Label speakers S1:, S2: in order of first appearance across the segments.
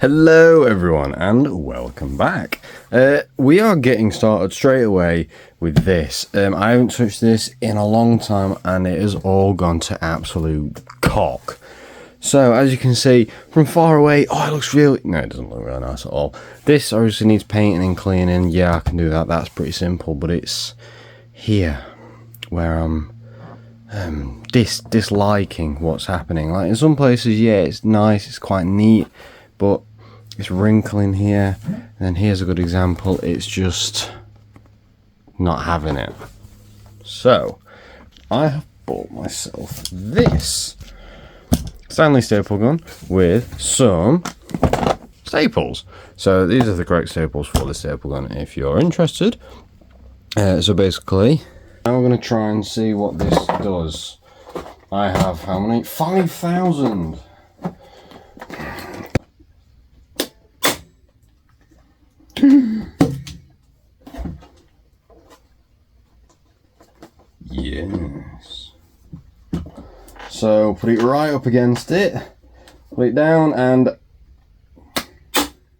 S1: Hello everyone and welcome back. We are getting started straight away with this. I haven't touched this in a long time and it has all gone to absolute cock. So as you can see from far away, it looks really, no, it doesn't look really nice at all. This obviously needs painting and cleaning. Yeah, I can do that, that's pretty simple, but it's here where I'm disliking what's happening. Like in some places, yeah, it's nice, it's quite neat, but it's wrinkling here, and then here's a good example, it's just not having it. So I have bought myself this Stanley staple gun with some staples. So these are the correct staples for the staple gun if you're interested. So basically now we're going to try and see what this does. I have how many? 5,000. Yes. So put it right up against it, put it down, and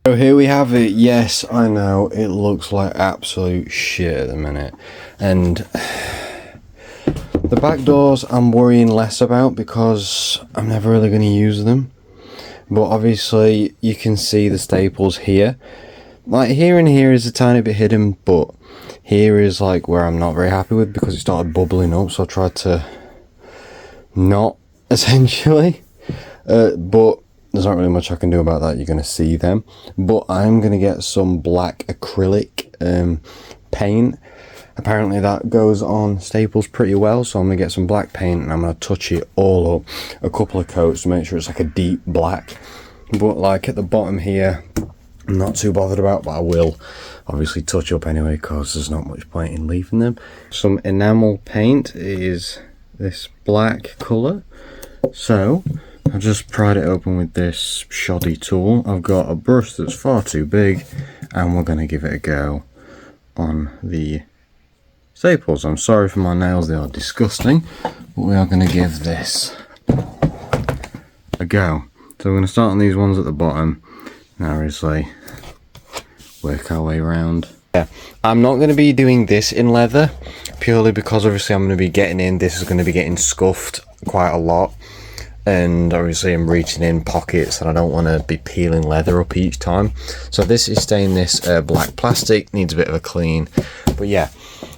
S1: so here we have it. Yes, I know it looks like absolute shit at the minute, and the back doors I'm worrying less about because I'm never really going to use them. But obviously you can see the staples here. Like here and here is a tiny bit hidden, but here is like where I'm not very happy with because it started bubbling up, so I tried to not, essentially. But there's not really much I can do about that, you're going to see them. But I'm going to get some black acrylic paint. Apparently that goes on staples pretty well, so I'm going to get some black paint and I'm going to touch it all up. A couple of coats to make sure it's like a deep black. But like at the bottom here, I'm not too bothered about, but I will obviously touch up anyway because there's not much point in leaving them. Some enamel paint is this black colour. So I've just pried it open with this shoddy tool. I've got a brush that's far too big and we're going to give it a go on the staples. I'm sorry for my nails, they are disgusting, but we are going to give this a go. So we're going to start on these ones at the bottom and obviously work our way around. Yeah, I'm not going to be doing this in leather purely because obviously I'm going to be getting in, this is going to be getting scuffed quite a lot, and obviously I'm reaching in pockets and I don't want to be peeling leather up each time. So this is stainless black plastic, needs a bit of a clean, but yeah.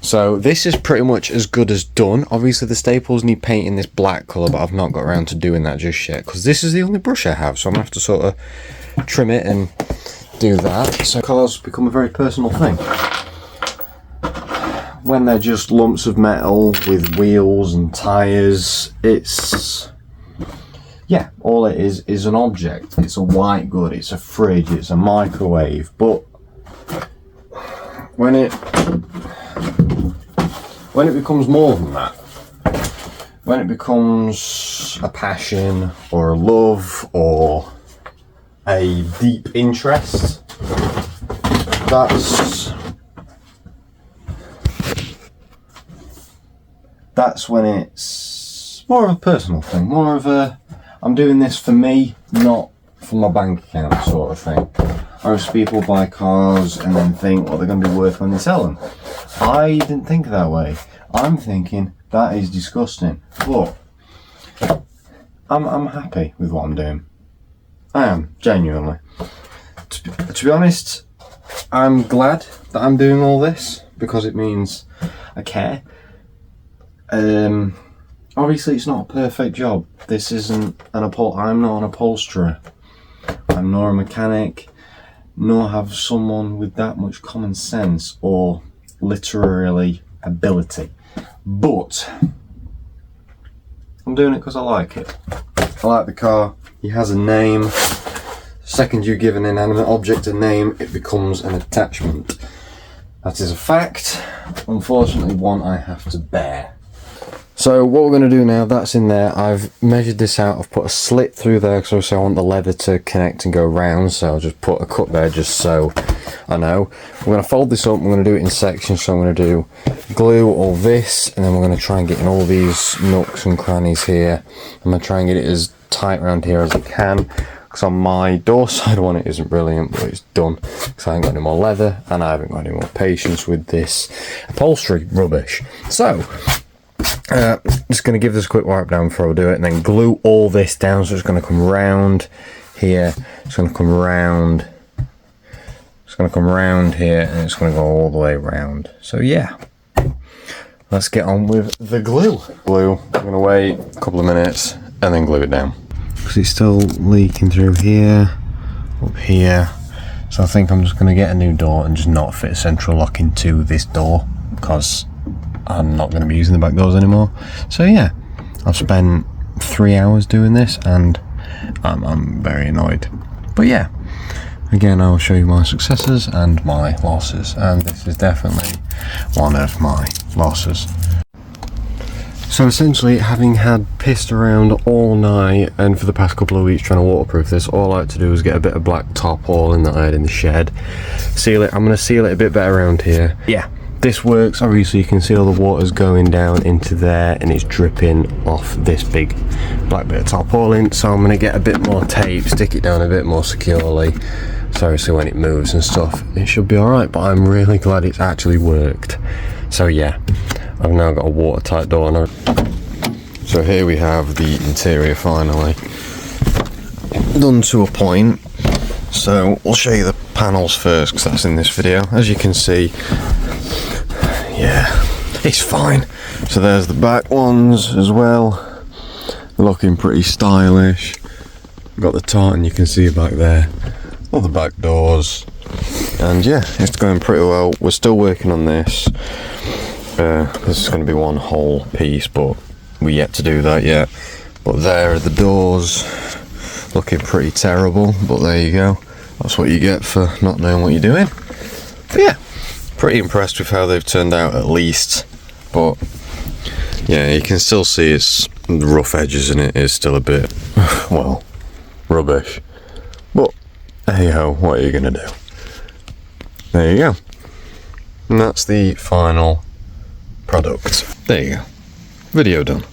S1: So this is pretty much as good as done. Obviously the staples need painting this black colour, but I've not got around to doing that just yet because this is the only brush I have, so I'm going to have to sort of trim it and do that. So colours become a very personal thing. When they're just lumps of metal with wheels and tyres, it's, yeah, all it is an object. It's a white good, it's a fridge, it's a microwave, but when it becomes more than that, when it becomes a passion or a love or a deep interest, that's when it's more of a personal thing, more of a I'm doing this for me, not for my bank account sort of thing. Most people buy cars and then think what they're going to be worth when they sell them. I didn't think that way. I'm thinking that is disgusting, but I'm happy with what I'm doing. I am, genuinely. To be honest, I'm glad that I'm doing all this because it means I care. Obviously it's not a perfect job. This isn't I'm not an upholsterer. I'm nor a mechanic, nor have someone with that much common sense or literary ability. But I'm doing it because I like it. I like the car. He has a name. Second you give an inanimate object a name, it becomes an attachment. That is a fact. Unfortunately, one I have to bear. So what we're going to do now, that's in there. I've measured this out. I've put a slit through there because obviously I want the leather to connect and go round. So I'll just put a cut there just so I know. We're going to fold this up. We're going to do it in sections. So I'm going to do glue all this, and then we're going to try and get in all these nooks and crannies here. I'm going to try and get it as tight around here as I can. because on my door side one it isn't brilliant, but it's done because I ain't got any more leather and I haven't got any more patience with this upholstery rubbish. So just going to give this a quick wipe down before I do it, and then glue all this down. So it's going to come round here, it's going to come round, it's going to come round here, and it's going to go all the way round. So yeah, let's get on with the glue. I'm going to wait a couple of minutes and then glue it down, because it's still leaking through here, up here. So I think I'm just going to get a new door and just not fit a central lock into this door, because I'm not going to be using the back doors anymore. So yeah, I've spent 3 hours doing this and I'm very annoyed. But yeah, again, I'll show you my successes and my losses, and this is definitely one of my losses. So essentially, having had pissed around all night and for the past couple of weeks trying to waterproof this, all I had to do was get a bit of black tarpaulin that I had in the shed, seal it. I'm going to seal it a bit better around here. Yeah, this works. Obviously you can see all the water's going down into there and it's dripping off this big black bit of tarpaulin. So I'm going to get a bit more tape, stick it down a bit more securely, so obviously when it moves and stuff it should be alright. But I'm really glad it's actually worked. So yeah, I've now got a watertight door now. So here we have the interior finally done to a point. So we'll show you the panels first, because that's in this video. As you can see, yeah, it's fine. So there's the back ones as well, looking pretty stylish. Got the tartan, you can see back there, all the back doors, and yeah, it's going pretty well. We're still working on this. This is going to be one whole piece, but we're yet to do that yet. But there are the doors, looking pretty terrible, but there you go. That's what you get for not knowing what you're doing. But yeah, pretty impressed with how they've turned out at least. But yeah, you can still see it's the rough edges in it is still a bit, well, rubbish. But hey ho, what are you gonna do? There you go. And that's the final product. There you go. Video done.